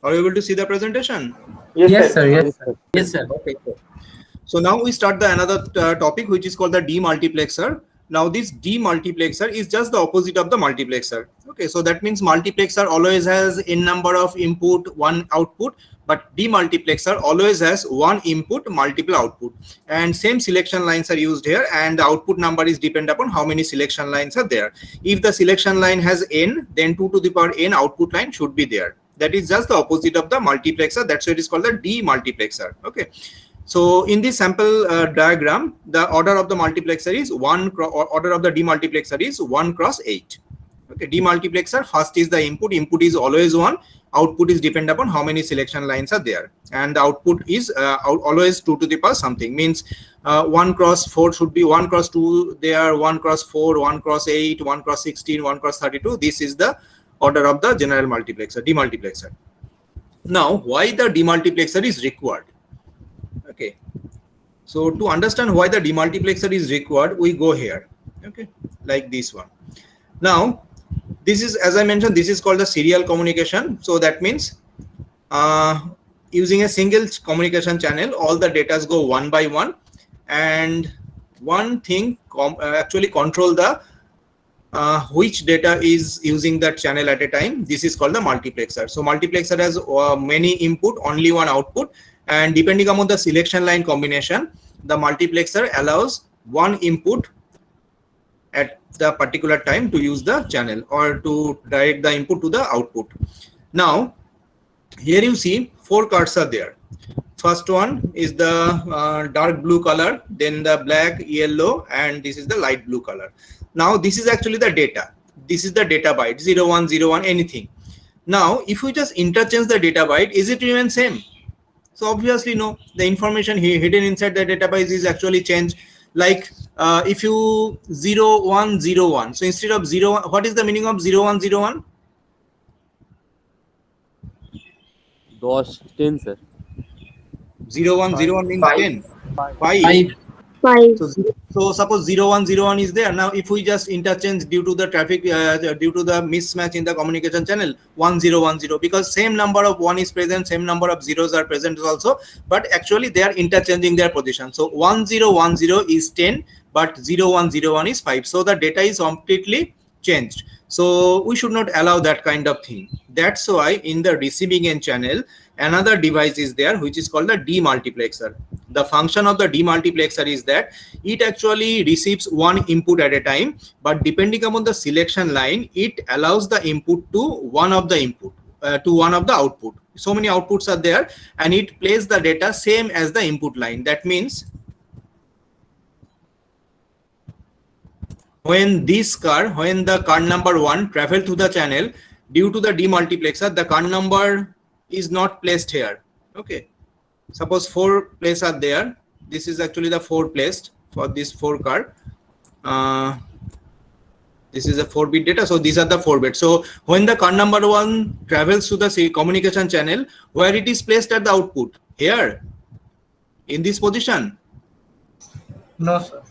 Are you able to see the presentation? Yes, sir. Yes, sir. Yes, sir. Okay. So now we start the another topic, which is called the demultiplexer. Now this demultiplexer is just the opposite of the multiplexer. Okay, so that means multiplexer always has n number of input, one output, but demultiplexer always has one input, multiple output, and same selection lines are used here, and the output number is depend upon how many selection lines are there. If the selection line has n, then 2 to the power n output line should be there. That is just the opposite of the multiplexer. That's why it is called the demultiplexer. Okay. So in this sample diagram, the order of the multiplexer is order of the demultiplexer is 1 cross 8. Okay, demultiplexer, first is the input. Input is always 1. Output is depend upon how many selection lines are there, and the output is always 2 to the power something. Means 1 cross 4 should be 1 cross 2 there, 1 cross 4, 1 cross 8, 1 cross 16, 1 cross 32. This is the order of the general multiplexer, demultiplexer. Now, why the demultiplexer is required? Okay, so to understand why the demultiplexer is required, we go here. Okay, like this one. Now, this is, as I mentioned, this is called the serial communication. So that means using a single communication channel, all the data go one by one, and one thing actually control the which data is using that channel at a time. This is called the multiplexer. So multiplexer has many input, only one output, and depending upon the selection line combination, the multiplexer allows one input at the particular time to use the channel or to direct the input to the output. Now, here you see 4 cards are there. First one is the dark blue color, then the black, yellow, and this is the light blue color. Now, this is actually the data. This is the data byte, 0, 1, 0, 1, anything. Now, if we just interchange the data byte, is it remain same? So obviously no, the information hidden inside the data byte is actually changed. Like if you 0, 1, 0, 1. So instead of 0, 1, what is the meaning of 0, 1, 0, 1? 10, sir. 0, 1, 0, 1 means 10. 5. So suppose 0, 1, 0, 1 is there. Now if we just interchange due to the traffic, due to the mismatch in the communication channel, 1, 0, 1, 0, because same number of 1 is present, same number of zeros are present also, but actually they are interchanging their position. So 1, 0, 1, 0 is 10, but 0, 1, 0, 1 is 5. So the data is completely changed. So we should not allow that kind of thing. That's why in the receiving end channel, another device is there, which is called the demultiplexer. The function of the demultiplexer is that it actually receives one input at a time, but depending upon the selection line, it allows the input to one of the input, to one of the output. So many outputs are there, and it plays the data same as the input line. That means when the card number 1 travel to the channel, due to the demultiplexer, the card number is not placed here. Okay, suppose 4 places are there. This is actually the 4 placed for this 4 card. This is a 4-bit data, so these are the 4 bits. So when the card number 1 travels to the communication channel, where it is placed at the output? Here, in this position? No, sir.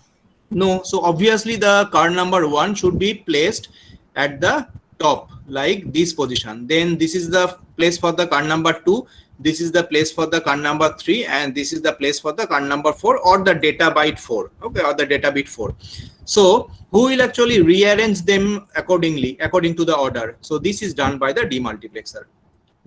No, so obviously the card number 1 should be placed at the top, like this position. Then this is the place for the card number 2, this is the place for the card number 3, and this is the place for the card number 4, or the data byte 4, okay, or the data bit 4. So who will actually rearrange them accordingly, according to the order? So this is done by the demultiplexer.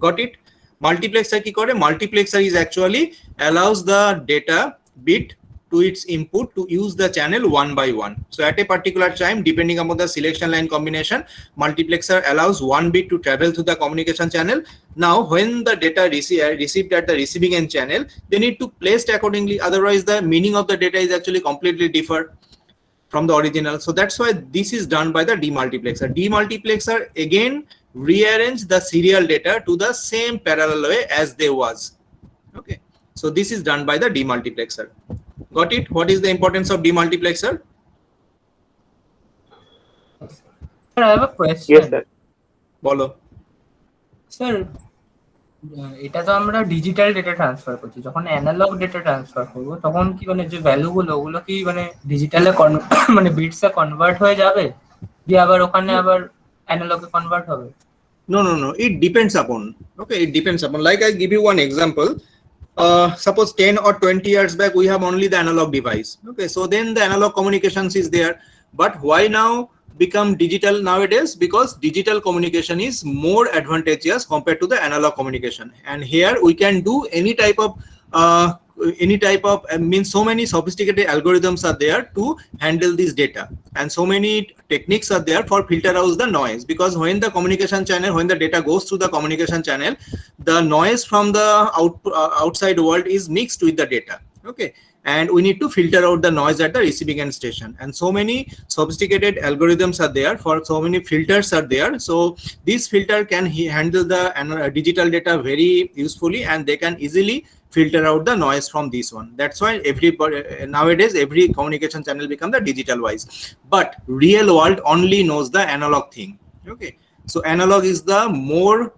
Got it? Multiplexer ki kore? Multiplexer is actually allows the data bit to its input to use the channel one by one. So at a particular time, depending upon the selection line combination, multiplexer allows one bit to travel to the communication channel. Now when the data received at the receiving end channel, they need to place it accordingly, otherwise the meaning of the data is actually completely different from the original. So that's why this is done by the demultiplexer. Demultiplexer again rearrange the serial data to the same parallel way as they was. Okay, so this is done by the demultiplexer. Got it? What is the importance of demultiplexer? Sir, I have a question. Yes, sir. বলো। Sir এটা তো আমরা digital data transfer করছি, যখন analogue data transfer করব তখন কি মানে যে ভ্যালুগুলো ওগুলো কি মানে ডিজিটালে মানে বিটসে কনভার্ট হয়ে যাবে, দিয়ে আবার ওখানে আবার অ্যানালগে কনভার্ট হবে? No. It depends upon. Okay, it depends upon. Like I give you one example. Suppose 10 or 20 years back, we have only the analog device. Okay, so then the analog communications is there. But why now become digital nowadays? Because digital communication is more advantageous compared to the analog communication. And here we can do any type of means so many sophisticated algorithms are there to handle this data, and so many techniques are there for filter out the noise, because when the communication channel, when the data goes through the communication channel, the noise from the outside world is mixed with the data. Okay, and we need to filter out the noise at the receiving end station, and so many sophisticated algorithms are there, for so many filters are there. So this filter can handle the digital data very usefully, and they can easily filter out the noise from this one. That's why nowadays every communication channel become the digital wise, but real world only knows the analog thing. Okay, so analog is the more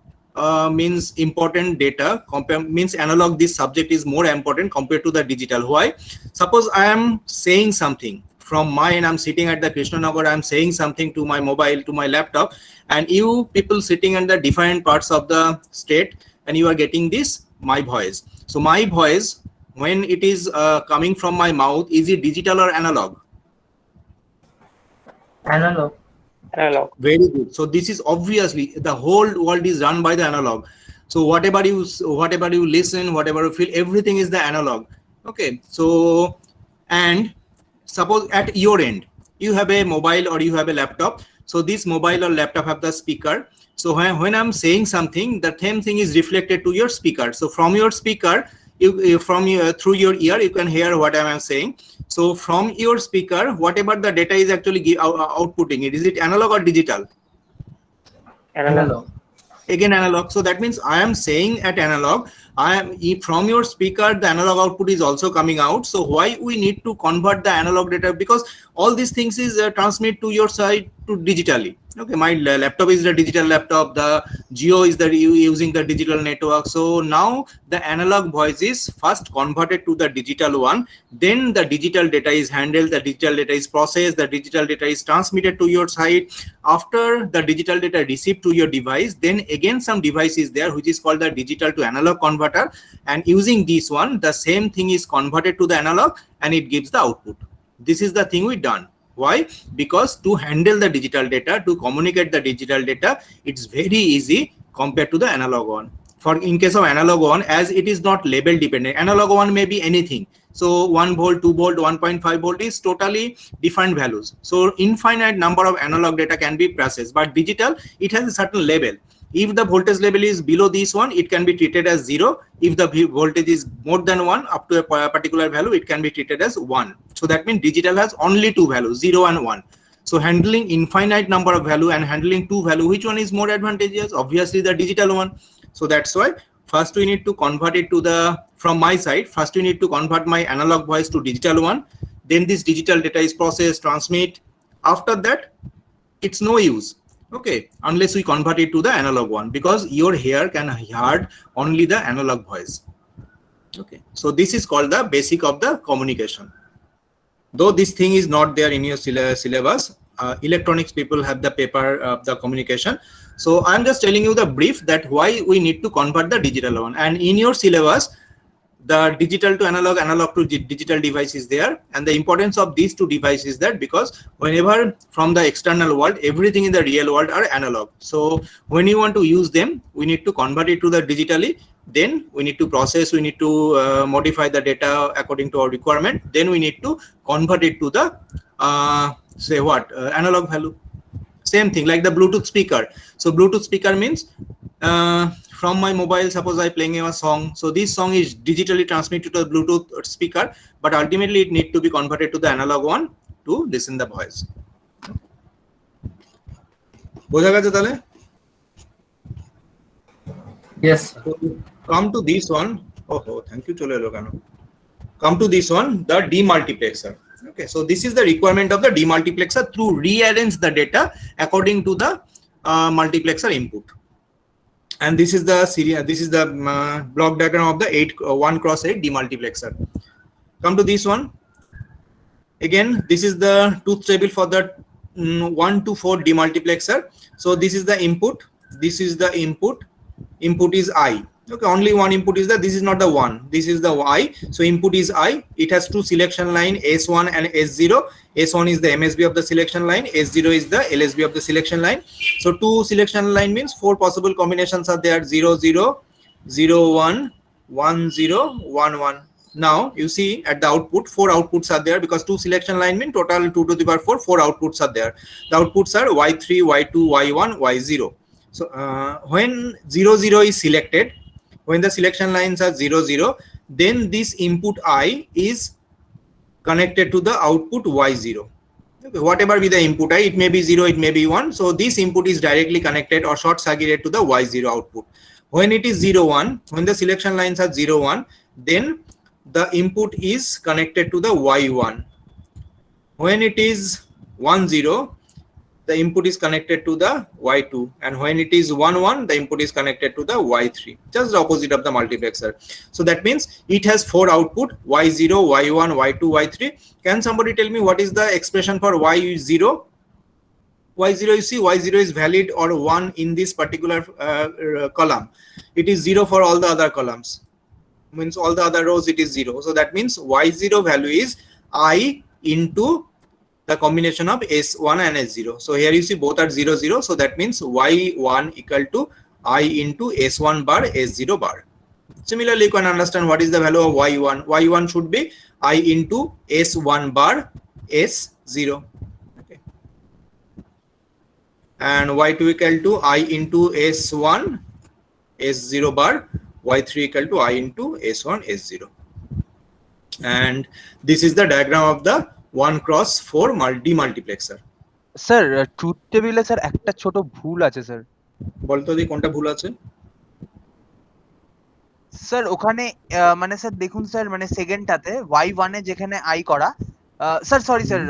means important data, means analog, this subject is more important compared to the digital. Why? Suppose I am saying something from mine, I'm sitting at the Krishnanagar, I'm saying something to my mobile, to my laptop, and you people sitting in the different parts of the state, and you are getting this my voice. So my voice, when it is coming from my mouth, is it digital or analog? Analog. Analog. Very good. So this is obviously, the whole world is run by the analog. So whatever you listen, whatever you feel, everything is the analog. Okay. So, and suppose at your end, you have a mobile or you have a laptop. So this mobile or laptop have the speaker. So when I'm saying something, the same thing is reflected to your speaker. So from your speaker, through your ear, you can hear what I am saying. So from your speaker, whatever the data is actually outputting it, is it analog or digital? Analog. Again analog. So that means I am saying at analog, from your speaker, the analog output is also coming out. So why we need to convert the analog data? Because all these things is transmit to your side to digitally. Okay, my laptop is the digital laptop, the Jio is the using the digital network. So now the analog voice is first converted to the digital one, then the digital data is handled, the digital data is processed, the digital data is transmitted to your side. After the digital data received to your device, then again some device is there which is called the digital to analog converter, and using this one, the same thing is converted to the analog and it gives the output. This is the thing we done. Why? Because to handle the digital data, to communicate the digital data, it's very easy compared to the analog one. For in case of analog one, as it is not label dependent, analog one may be anything. So 1 volt, 2 volt, 1.5 volt is totally different values. So infinite number of analog data can be processed, but digital, it has a certain label. If the voltage level is below this one, it can be treated as 0. If the voltage is more than 1, up to a particular value, it can be treated as 1. So that means digital has only 2 values, 0 and 1. So handling infinite number of value and handling 2 value, which one is more advantageous? Obviously the digital one. So that's why first we need to convert it to the, from my side, first we need to convert my analog voice to digital one. Then this digital data is processed, transmit. After that, it's no use. Okay, unless we convert it to the analog one, because your ear can hear only the analog voice. Okay, so this is called the basic of the communication. Though this thing is not there in your syllabus, electronics people have the paper of the communication. So I'm just telling you the brief that why we need to convert the digital one. And in your syllabus, the digital to analog, analog to digital device is there, and the importance of these two devices is that because whenever from the external world, everything in the real world are analog. So when you want to use them, we need to convert it to the digitally. Then we need to process, we need to modify the data according to our requirement. Then we need to convert it to the analog value. Same thing like the Bluetooth speaker. So Bluetooth speaker means from my mobile, suppose I playing a song. So this song is digitally transmitted to the Bluetooth speaker, but ultimately it need to be converted to the analog one to listen the voice. Yes. So come to this one. Oh, thank you, Chole Logano. Come to this one, the demultiplexer. Okay, so this is the requirement of the demultiplexer to rearrange the data according to the multiplexer input. And this is the block diagram of the 1x8 demultiplexer. Come to this one. Again, this is the truth table for the 1 to 4 demultiplexer. So this is the input. this is the input is I. Okay, only one input is that, this is not the one, this is the I. So input is I. It has two selection line, S1 and S0. S1 is the MSB of the selection line, S0 is the LSB of the selection line. So two selection line means four possible combinations are there, 0 0 0 1 1 0 1 1. Now you see at the output, four outputs are there, because two selection line mean total 2 to the power 4, four outputs are there. The outputs are Y3, Y2, Y1, Y0. So when 0 0 is selected, when the selection lines are 0 0, then this input I is connected to the output Y0. Okay, whatever be the input I, it may be 0, it may be 1. So this input is directly connected or short circuited to the Y0 output. When it is 0 1, when the selection lines are 0 1, then the input is connected to the Y1. When it is 1 0, the input is connected to the Y2, and when it is 1 1, the input is connected to the Y3, just the opposite of the multiplexer. So that means it has four output, Y0, Y1, Y2, Y3. Can somebody tell me what is the expression for Y0? Y0, you see, Y0 is valid or 1 in this particular column. It is 0 for all the other columns. Means all the other rows it is 0. So that means Y0 value is I into the combination of S1 and S0. So here you see both are 0 0. So that means Y1 equal to I into S1 bar S0 bar. Similarly, you can understand what is the value of Y1. Y1 should be I into S1 bar S0. Okay. And Y2 equal to I into S1 S0 bar. Y3 equal to I into S1 S0. And this is the diagram of the 1x4 demultiplexer. Sir truth টেবিলে sir একটা ছোট ভুল আছে sir. বলতো দি কোনটা ভুল আছে? Sir ওখানে মানে স্যার দেখুন স্যার, মানে সেকেন্ডটাতে y1 এ যেখানে i করা, sir sorry sir,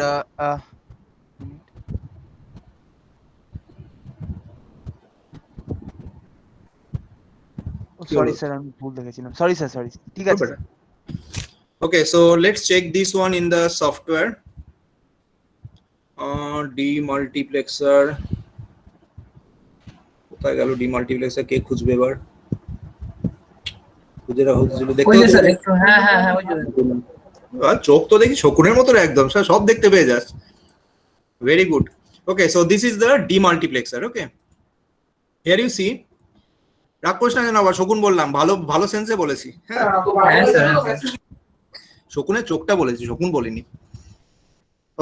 sorry sir আমি ভুল দেখেছিলাম, সরি স্যার, সরি, ঠিক আছে sir. Okay, so let's check this one in the software. Demultiplexer. কোথায় গেল demultiplexer? কে খুঁজবে এবার? খুঁজে রাখো, দেখতে ওই স্যার একটু, হ্যাঁ হ্যাঁ হ্যাঁ ওই যে চোখ তো দেখি শকুনের মতো একদম, স্যার সব দেখতে পেয়ে যাস। Very good. Okay, so this is the demultiplexer. Okay, here you see, রাগ করিস না কেন আবার, শকুন বললাম, ভালো ভালো সেন্সে বলেছি। হ্যাঁ স্যার শকুনের চোখটা বলেছি, শকুন বলিনি।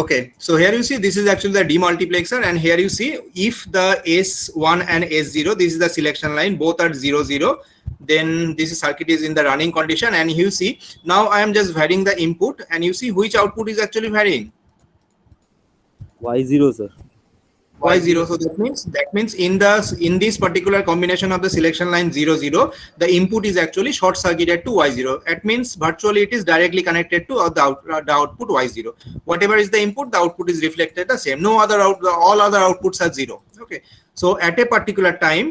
Okay, so here you see this is actually the demultiplexer, and here you see if the S1 and S0, this is the selection line, both are 0 0, then this circuit is in the running condition, and you see now I am just varying the input, and you see which output is actually varying? Y0 sir. Y0. So that means in this particular combination of the selection line 0 0, the input is actually short circuited to Y0. That means virtually it is directly connected to the output Y0. Whatever is the input, the output is reflected the same. No other all other outputs are 0. Okay, so at a particular time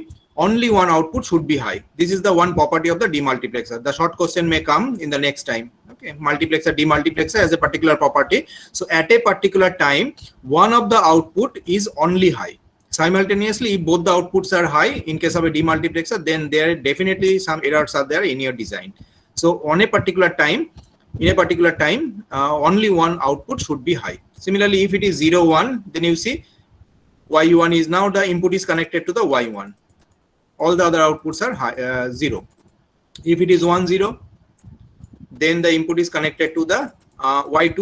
only one output should be high. This is the one property of the demultiplexer. The short question may come in the next time. Okay, multiplexer, demultiplexer has a particular property. So at a particular time, one of the output is only high. Simultaneously, if both the outputs are high in case of a demultiplexer, then there definitely some errors are there in your design. So on a particular time, in a particular time, only one output should be high. Similarly, if it is 0 1, then you see Y1 is now the input is connected to the Y1. All the other outputs are high, 0. If it is 1 0, then the input is connected to the Y2,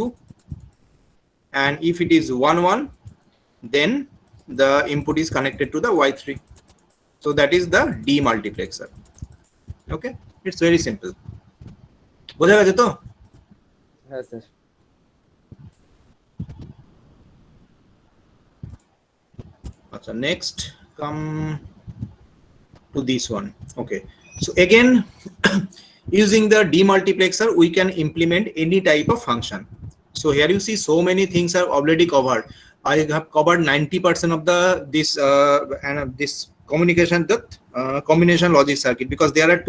and if it is 1 1, then the input is connected to the Y3. So that is the demultiplexer. Okay, it's very simple. বোঝা গেছে তো? হ্যাঁ sir. আচ্ছা, next come to this one. Okay, so again using the demultiplexer we can implement any type of function. So here you see so many things are already covered. I have covered 90% of this communication, that combination logic circuit, because there are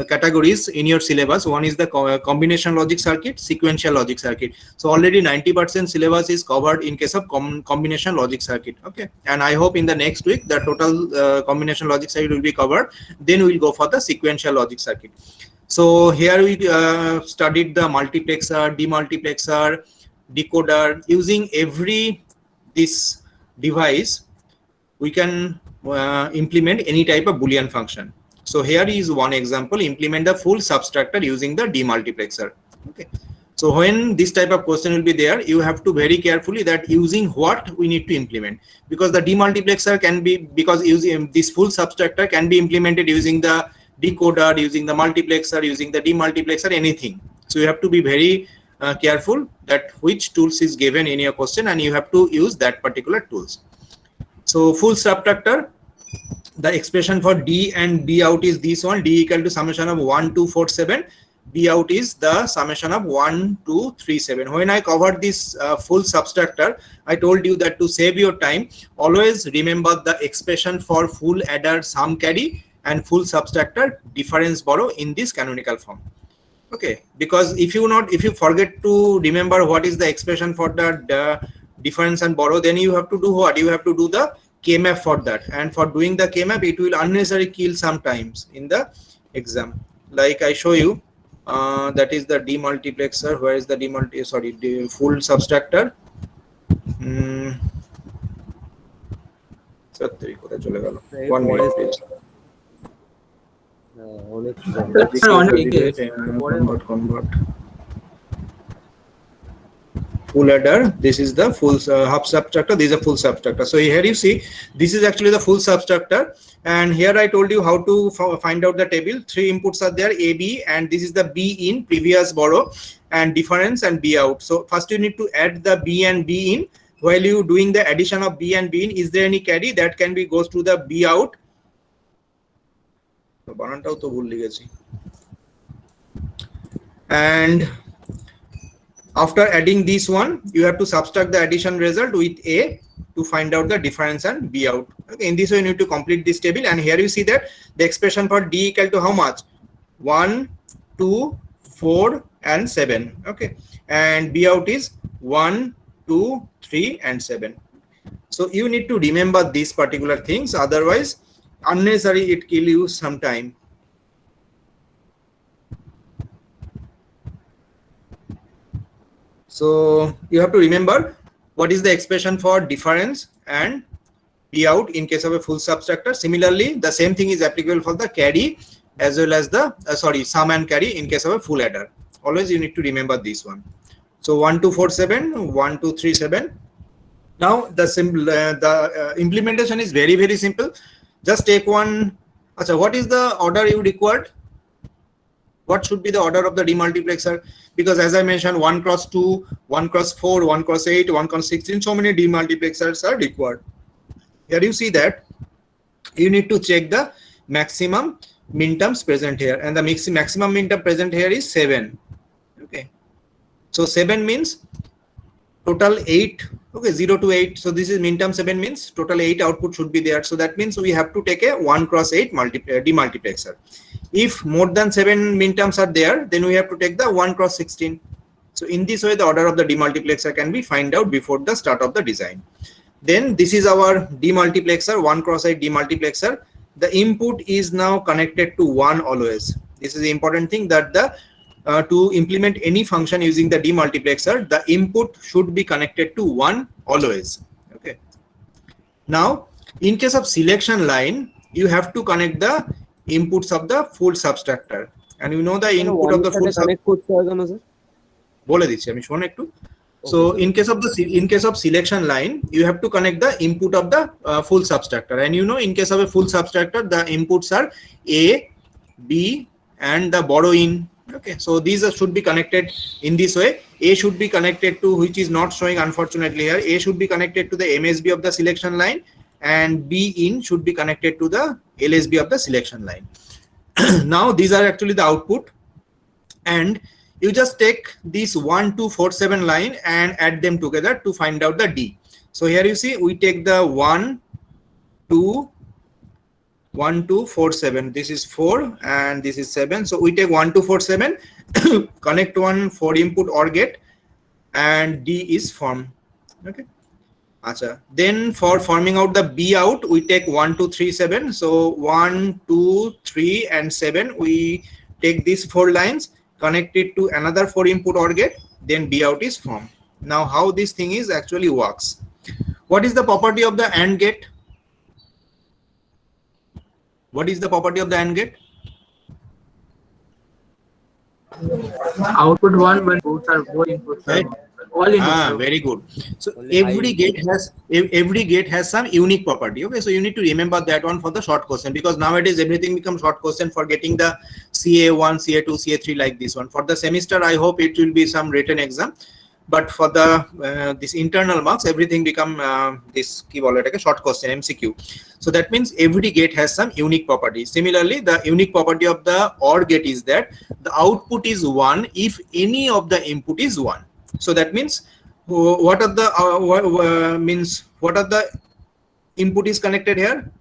categories in your syllabus. One is the combination logic circuit, sequential logic circuit. So already 90% syllabus is covered in case of combination logic circuit. Okay, and I hope in the next week the total combination logic circuit will be covered. Then we'll go for the sequential logic circuit. So here we studied the multiplexer, demultiplexer, decoder. Using this device, we can implement any type of Boolean function. So here is one example: implement the full subtractor using the demultiplexer. Okay. So when this type of question will be there, you have to very carefully that using what we need to implement, because the demultiplexer can be, because using this full subtractor can be implemented using the decoder, using the multiplexer, using the demultiplexer, anything. So you have to be very careful that which tools is given in your question, and you have to use that particular tools. So full subtractor, the expression for D and D out is this one: D equal to summation of 1, 2, 4, 7. D out is the summation of 1, 2, 3, 7. When I covered this full subtractor, I told you that to save your time, always remember the expression for full adder sum carry and full subtractor difference borrow in this canonical form. Okay, because if you forget to remember what is the expression for the difference and borrow, then you have to do what? You have to do the K-map for that, and for doing the K-map, it will unnecessarily kill sometimes in the exam. Like I show you, that is the demultiplexer. Where is the the full subtractor? One minute, please. Convert. Full adder, this is the full half subtractor, this is a full subtractor. So here you see, this is actually the full subtractor, and here I told you how to find out the table. 3 inputs are there, A, B, and this is the B in, previous borrow, and difference, and B out. So first you need to add the B and B in. While you doing the addition of B and B in, is there any carry that can be goes to the B out? And after adding this one, you have to subtract the addition result with A to find out the difference and B out. Okay, in this way you need to complete this table, and here you see that the expression for D equal to how much? 1, 2, 4, and 7. Okay, and B out is 1, 2, 3, and 7. So you need to remember these particular things, otherwise unnecessary it kill you some time. So you have to remember what is the expression for difference and B out in case of a full subtractor. Similarly, the same thing is applicable for the carry as well as the sum and carry in case of a full adder. Always you need to remember this one. So 1, 2, 4, 7, 1, 2, 3, 7. Now the implementation is very, very simple. Just take one. So what is the order you required? What should be the order of the demultiplexer? Because as I mentioned, 1 cross 2, 1 cross 4, 1 cross 8, 1 cross 16, so many demultiplexers are required. Here you see that you need to check the maximum min terms present here, and the maximum min term present here is 7. Okay, so 7 means total 8. Okay, 0 to 8. So this is min term 7 means total 8 output should be there. So that means we have to take a 1 cross 8 demultiplexer. If more than 7 min terms are there, then we have to take the 1 cross 16. So in this way, the order of the demultiplexer can be find out before the start of the design. Then this is our demultiplexer, 1 cross 8 demultiplexer. The input is now connected to 1 always. This is the important thing, that the to implement any function using the demultiplexer, the input should be connected to 1 always. Okay. Now, in case of selection line, you have to connect the inputs of the full subtractor, and you know the input of the full subtractor. So in case of selection line, you have to connect the input of the full subtractor, and you know in case of a full subtractor, the inputs are A, B, and the borrow in. Okay, so these should be connected in this way. A should be connected to, which is not showing unfortunately here, A should be connected to the MSB of the selection line, and B in should be connected to the LSB of the selection line. Now these are actually the output, and you just take this 1, 2, 4, 7 line and add them together to find out the D. So here you see we take the 1, 2, 1 2 4 7. This is 4 and this is 7. So we take 1 2 4 7, connect one 4 input OR gate, and D is formed. Okay. Acha. Then for forming out the B out, we take 1 2 3 7. So 1 2 3 and 7. We take these 4 lines, connect it to another 4 input OR gate, then B out is formed. Now how this thing is actually works. What is the property of the AND gate? What is the property of the AND gate? Output 1 when both inputs Right. are all inputs. Very good. So Only every gate has some unique property. Okay, so you need to remember that one for the short question, because nowadays everything becomes short question for getting the CA1, CA2, CA3 like this one. For the semester, I hope it will be some written exam, but for the this internal marks, everything become this short question MCQ. So that means every gate has some unique property. Similarly, the unique property of the OR gate is that the output is 1 if any of the input is 1. So that means what are the input is connected here?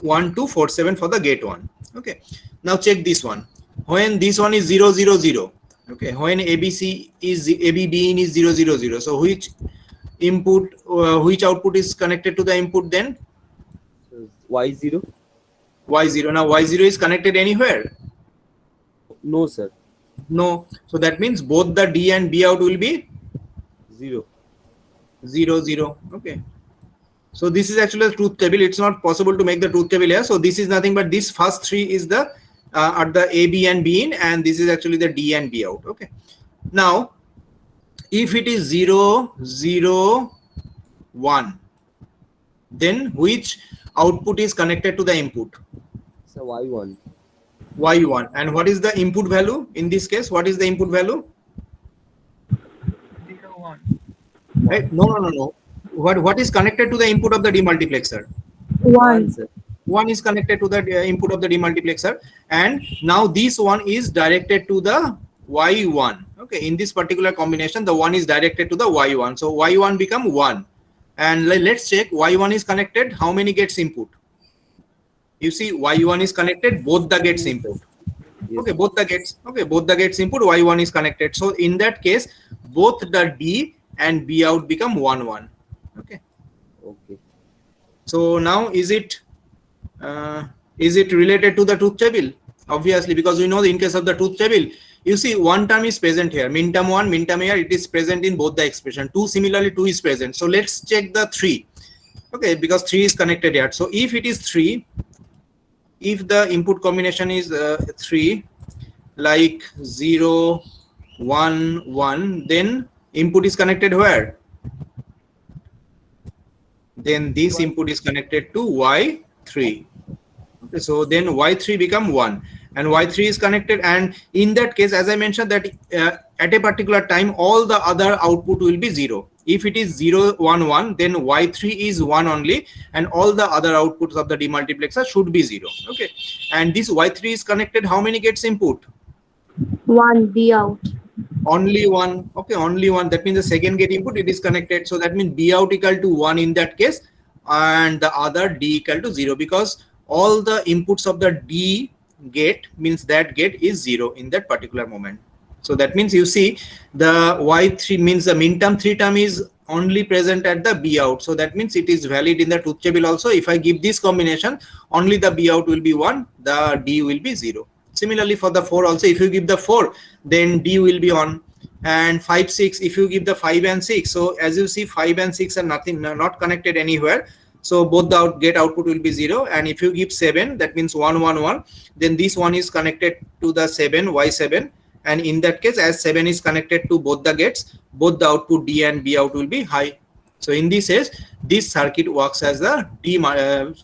1 2 4 7 for the gate 1. Okay. Now check this one. When this one is 0 0 0. Okay. When ABC is ABB in is 0 0 0. So which input, which output is connected to the input then? So Y0? Y0. Now Y0 is connected anywhere? No, sir. No. So that means both the D and B out will be 0. 0 0. Okay. So this is actually a truth table. It's not possible to make the truth table here. So this is nothing but this first 3 is the are the A, B and B in, and this is actually the D and B out. Okay. Now, if it is 0 0 1, then which output is connected to the input? So Y1. Y1. And what is the input value in this case? What is the input value? 0 1. Right? No. What is connected to the input of the demultiplexer? 1, sir. 1 is connected to the input of the demultiplexer, and now this one is directed to the Y1. Okay, in this particular combination, the 1 is directed to the Y1. So Y1 become 1. And let's check, Y1 is connected. How many gates input? You see, Y1 is connected, both the gates input. Yes. Okay, both the gates. Okay, both the gates input, Y1 is connected. So in that case, both the D and B out become 1 1. Okay. Okay. So now is it related to the truth table? Obviously, because we know in case of the truth table, you see one term is present here, min term 1, min term here, it is present in both the expression. 2 similarly 2 is present. So let's check the 3. Okay, because 3 is connected here. So if it is 3, if the input combination is 3, like 0 1 1, then input is connected where? Then this input is connected to Y3. Okay, so then Y3 become 1 and Y3 is connected, and in that case, as I mentioned, that at a particular time all the other output will be 0. If it is 0 1 1, then Y3 is 1 only and all the other outputs of the demultiplexer should be 0. Okay, and this Y3 is connected, how many gates input? 1 B out. Only 1. Okay, only 1. That means the second gate input, it is connected. So that means B out equal to 1 in that case, and the other D equal to 0, because all the inputs of the D gate means that gate is 0 in that particular moment. So that means you see the Y3 means the min term 3 term is only present at the B out. So that means it is valid in the truth table also. If I give this combination, only the B out will be 1, the D will be 0. Similarly for the 4 also, if you give the 4, then D will be on, and 5 6 if you give the 5 and 6. So as you see, 5 and 6 are not connected anywhere. So both the gate output will be 0. And if you give 7, that means 1 1 1, then this one is connected to the 7 Y7, and in that case, as 7 is connected to both the gates, both the output D and B out will be high. So in this case, this circuit works as the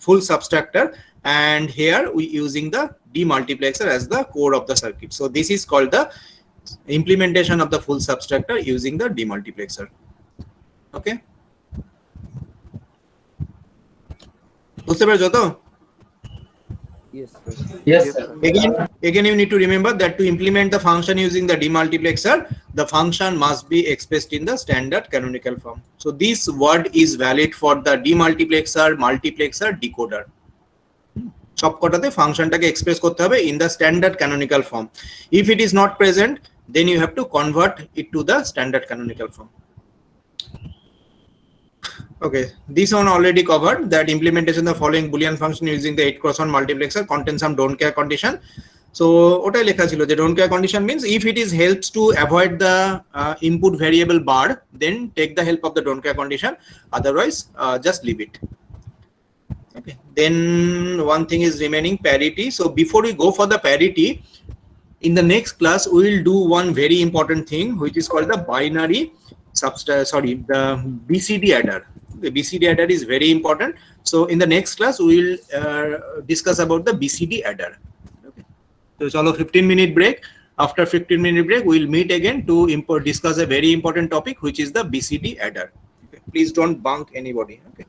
full subtractor, and here we using the demultiplexer as the core of the circuit. So this is called the implementation of the full subtractor using the demultiplexer. Okay. Yes, sir. Yes, sir. Again, you need to remember that to implement the function using the demultiplexer, the function must be expressed in the standard canonical form. So this word is valid for the demultiplexer, multiplexer, decoder. সবকটাতে ফাংশনটাকে express করতে হবে in the standard canonical form. If it is not present then you have to convert it to the standard canonical form. Okay, this one already covered, that implementation of the following boolean function using the 8x1 multiplexer contains some don't care condition. So ওটাই লেখা ছিল যে don't care condition means if it is helps to avoid the input variable bar, then take the help of the don't care condition, otherwise just leave it. Okay, then one thing is remaining, parity. So before we go for the parity, in the next class we will do one very important thing which is called the binary the BCD adder. The BCD adder is very important. So in the next class we will discuss about the BCD adder. Okay, so chalo 15-minute break. After 15-minute break we will meet again to discuss a very important topic which is the BCD adder. Okay, please don't bunk anybody. Okay,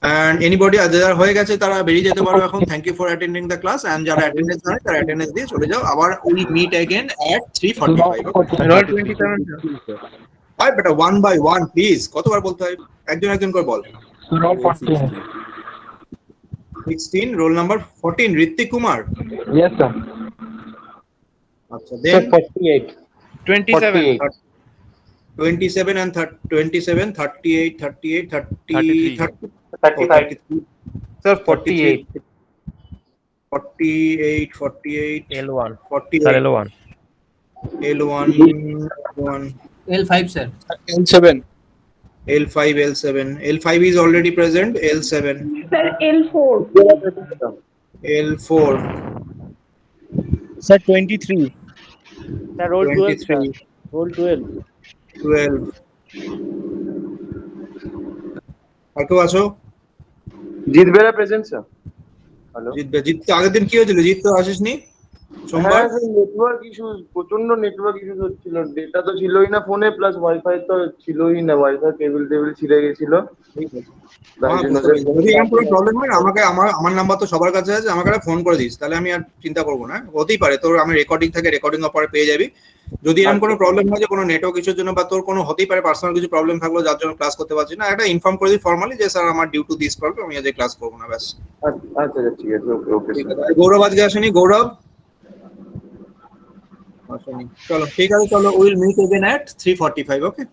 and anybody যারা হয়ে গেছে তারা বেরিয়ে যেতে পারো এখন। Thank you for attending the class, and যারা attendance নয় তারা অ্যাটেন্ডেন্স দিয়ে চলে যাও। আবার we meet again at 3:45। Roll 27 আই বেটা 1 by 1 প্লিজ, কতবার বলতে হয়, একজন একজন করে বল। Roll 14 16 roll number 14 Ritwik Kumar. Yes, sir. আচ্ছা, Sir, দেন 48. 27 27 and 27 38 38 30 35. Sir, 48. 48 48 L1. 48 Sir, L1. L1 L1 L5 sir L7. L5 L7 L5 is already present. L7 Sir, L4. L4 Sir, 23. Sir, roll 12. 23 Sir. Roll 12. 12 আর কেউ আছো? Jeet Bera present sir. Hello, Jeet আগের দিন কি হয়েছিল? জিৎ তো আসিসনি সোমবার। নেটওয়ার্ক ইস্যুস, প্রচন্ড নেটওয়ার্ক ইস্যুস হচ্ছিল। ডেটা তো ছিলই না ফোনে, প্লাস ওয়াইফাই তো ছিলই না, ওয়াইফাই কেবল ছিঁড়ে গেছিল। যদি এরকম কোনো প্রবলেম হয় না, আমাকে আমার নাম্বার তো সবার কাছে আছে, আমাকে ফোন করে দিস, তাহলে আমি আর চিন্তা করবো না। হতেই পারে তোর আমি রেকর্ডিং থাকে, রেকর্ডিং এর পরে পেয়ে যাবি। যদি এরকম কোনো প্রবলেম হয় যে কোনো নেটওয়ার্ক ইস্যুর জন্য, বা তোর কোনো হতেই পারে পার্সোনাল কিছু প্রবলেম থাকলো যার জন্য ক্লাস করতে পারছি না, একটা ইনফর্ম করে দিই ফর্মালি যে স্যার আমার ডিউ টু দিস প্রবলেম, আমি আজ ক্লাস করবো না, ব্যাস। আচ্ছা ঠিক আছে, ওকে ওকে। গৌরব আজকে আসেনি? গৌরব আসেনি, চলো ঠিক আছে, চলো will meet again at 3:45। Okay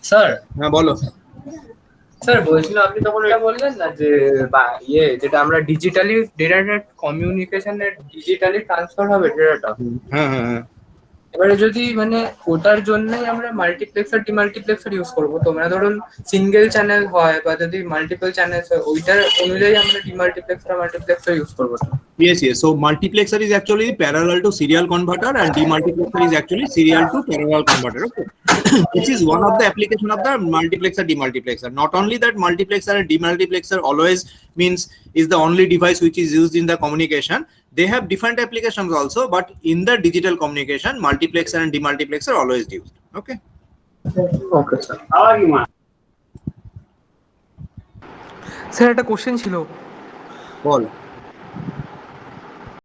sir হ্যাঁ বলো। স্যার বলছিলাম, আপনি তখন এটা বললেন না যে যেটা আমরা ডিজিটালি ডেটাটা কমিউনিকেশনের ডিজিটালি ট্রান্সফার হবে ডেটাটা। হ্যাঁ হ্যাঁ হ্যাঁ এবারে যদি মানে ওটার জন্যই আমরা মাল্টিপ্লেক্সার ডিমাল্টিপ্লেক্সার ইউজ করবো, তো মানে ধরুন সিঙ্গেল চ্যানেল হয় বা যদি মাল্টিপল চ্যানেলস হয়, ওইটার অনুযায়ী আমরা ডিমাল্টিপ্লেক্সার মাল্টিপ্লেক্সার ইউজ করবো। Yes. So multiplexer is actually parallel to serial converter, and demultiplexer is actually serial to parallel converter. Okay, this is one of the application of the multiplexer demultiplexer. Not only that, multiplexer and demultiplexer always means is the only device which is used in the communication. They have different applications also, but in the digital communication, multiplexer and demultiplexer always used. Okay. Okay sir. Sir একটা question ছিল। বল।